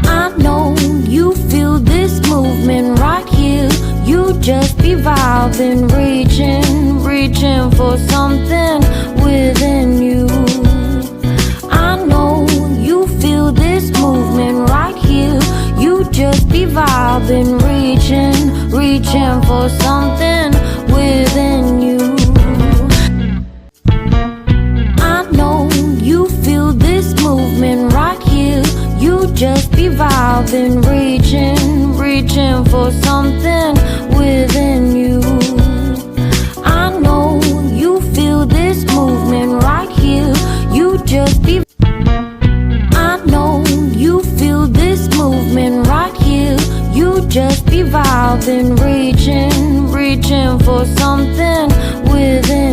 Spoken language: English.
I know you feel this movement right here. You just be vibing, reaching for something within you. I know you feel this movement right here. You just be vibing, reaching for something within you. I know you feel this movement right here. You just be vibing, reaching for something within you. I know you feel this movement right here. You just be I know you feel this movement right here. You just be vibing, reaching for something within